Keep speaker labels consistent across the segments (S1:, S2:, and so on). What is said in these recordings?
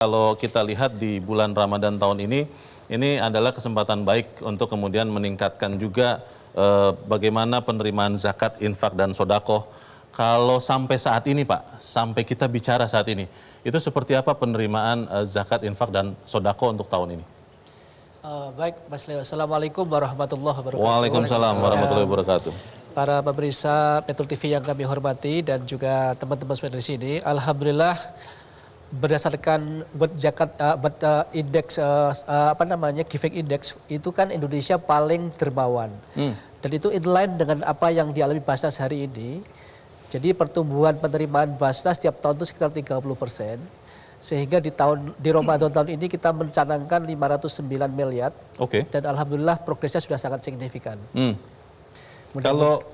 S1: Kalau kita lihat di bulan Ramadan tahun ini adalah kesempatan baik untuk kemudian meningkatkan juga bagaimana penerimaan zakat, infak, dan sodakoh. Kalau sampai saat ini Pak, sampai kita bicara saat ini, itu seperti apa penerimaan zakat, infak, dan sodakoh untuk tahun ini?
S2: Baik, Mas Leo. Assalamualaikum warahmatullahi wabarakatuh.
S1: Waalaikumsalam warahmatullahi wabarakatuh.
S2: Para pemirsa Metro TV yang kami hormati dan juga teman-teman semua di sini, alhamdulillah berdasarkan indeks giving index itu kan Indonesia paling dermawan. Dan itu inline dengan apa yang dialami Basnas hari ini. Jadi pertumbuhan penerimaan Basnas setiap tahun itu sekitar 30%. Sehingga di Ramadan tahun ini kita mencanangkan 509 miliar. Dan alhamdulillah progresnya sudah sangat signifikan.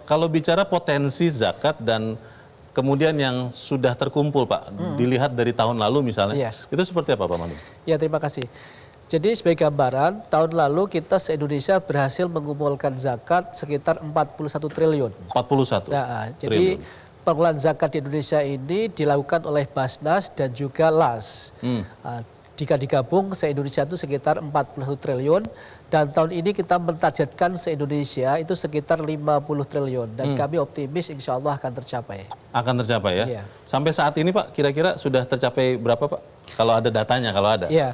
S1: Kalau bicara potensi zakat dan kemudian yang sudah terkumpul Pak, dilihat dari tahun lalu misalnya, itu seperti apa Pak Manu?
S2: Ya, terima kasih. Jadi sebagai gambaran, tahun lalu kita se-Indonesia berhasil mengumpulkan zakat sekitar 41 triliun.
S1: 41
S2: jadi pengelolaan zakat di Indonesia ini dilakukan oleh Basnas dan juga LAS. Jika digabung se-Indonesia itu sekitar 41 triliun. Dan tahun ini kita mentargetkan se-Indonesia itu sekitar 50 triliun. Dan kami optimis insya Allah akan tercapai.
S1: Akan tercapai ya?
S2: Iya.
S1: Sampai saat ini Pak, kira-kira sudah tercapai berapa Pak? Kalau ada datanya, kalau ada.
S2: Iya,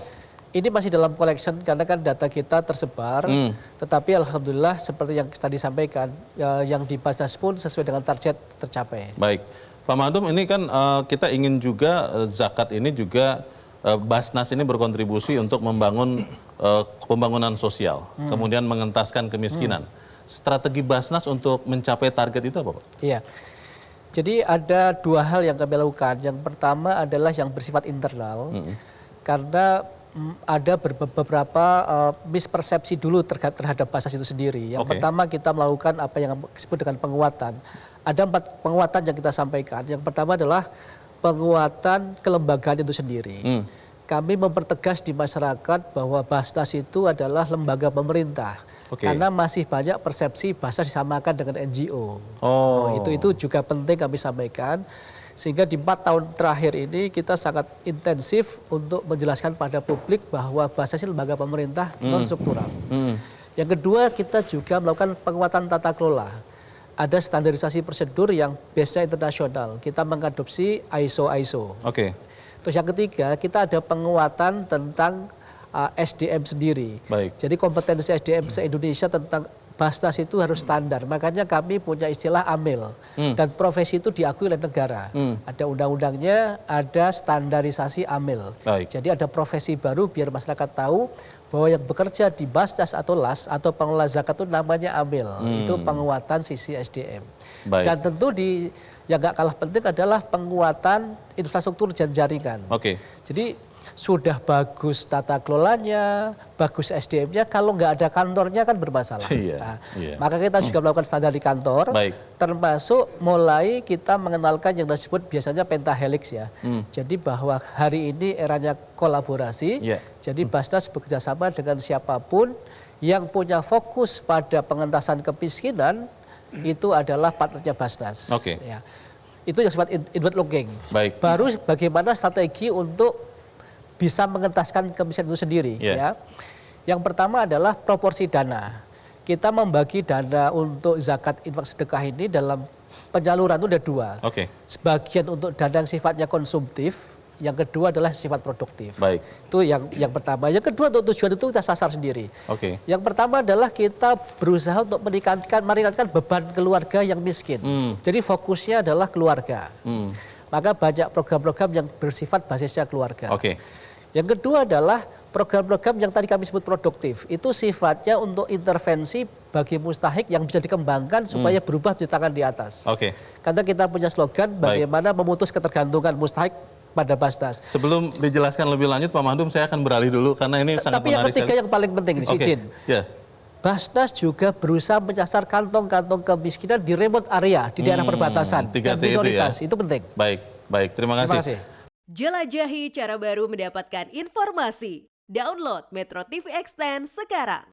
S2: ini masih dalam collection karena kan data kita tersebar. Tetapi alhamdulillah seperti yang tadi disampaikan, yang di Basnas pun sesuai dengan target tercapai.
S1: Baik, Pak Madum, ini kan kita ingin juga zakat ini juga Basnas ini berkontribusi untuk membangun pembangunan sosial, kemudian mengentaskan kemiskinan. Strategi Basnas untuk mencapai target itu apa Pak?
S2: Iya, jadi ada dua hal yang kami lakukan. Yang pertama adalah yang bersifat internal, karena ada beberapa mispersepsi dulu terhadap Basnas itu sendiri. Yang pertama kita melakukan apa yang disebut dengan penguatan. Ada 4 penguatan yang kita sampaikan. Yang pertama adalah penguatan kelembagaan itu sendiri. Kami mempertegas di masyarakat bahwa Basnas itu adalah lembaga pemerintah. Karena masih banyak persepsi Basnas disamakan dengan NGO. Itu juga penting kami sampaikan. Sehingga di 4 tahun terakhir ini kita sangat intensif untuk menjelaskan pada publik bahwa Basnas ini lembaga pemerintah non-struktural. Yang kedua, kita juga melakukan penguatan tata kelola. Ada standarisasi prosedur yang base-nya internasional. Kita mengadopsi ISO. Terus yang ketiga, kita ada penguatan tentang SDM sendiri. Jadi kompetensi SDM se-Indonesia tentang Basnas itu harus standar. Makanya kami punya istilah AMIL. Dan profesi itu diakui oleh negara. Ada undang-undangnya, ada standarisasi AMIL. Jadi ada profesi baru biar masyarakat tahu bahwa yang bekerja di Basnas atau LAS atau pengelola zakat itu namanya AMIL. Itu penguatan sisi SDM. Dan tentu yang gak kalah penting adalah penguatan infrastruktur dan jaringan. Jadi sudah bagus tata kelolanya, bagus SDM-nya, kalau nggak ada kantornya kan bermasalah. Maka kita juga melakukan standar di kantor, termasuk mulai kita mengenalkan yang disebut biasanya pentahelix ya. Jadi bahwa hari ini eranya kolaborasi, jadi Basnas bekerjasama dengan siapapun yang punya fokus pada pengentasan kemiskinan, itu adalah partnernya Basnas. Itu yang sifat inward looking. Baru bagaimana strategi untuk bisa mengentaskan kemiskinan itu sendiri. Ya. Yang pertama adalah proporsi dana. Kita membagi dana untuk zakat, infak, sedekah ini dalam penyaluran itu ada 2. Sebagian untuk dana yang sifatnya konsumtif, yang kedua adalah sifat produktif. Itu yang pertama. Yang kedua untuk tujuan itu kita sasar sendiri. Yang pertama adalah kita berusaha untuk meringankan beban keluarga yang miskin. Jadi fokusnya adalah keluarga. Maka banyak program-program yang bersifat basisnya keluarga. Yang kedua adalah program-program yang tadi kami sebut produktif. Itu sifatnya untuk intervensi bagi mustahik yang bisa dikembangkan supaya berubah di tangan di atas. Karena kita punya slogan bagaimana memutus ketergantungan mustahik pada Basnas.
S1: Sebelum dijelaskan lebih lanjut Pak Mahdum, saya akan beralih dulu karena ini sangat menarik.
S2: Tapi yang ketiga yang paling penting ini, izin. Basnas juga berusaha menyasar kantong-kantong kemiskinan di remote area, di daerah perbatasan dan minoritas. Itu penting.
S1: Baik, terima kasih.
S3: Jelajahi cara baru mendapatkan informasi. Download Metro TV Extend sekarang.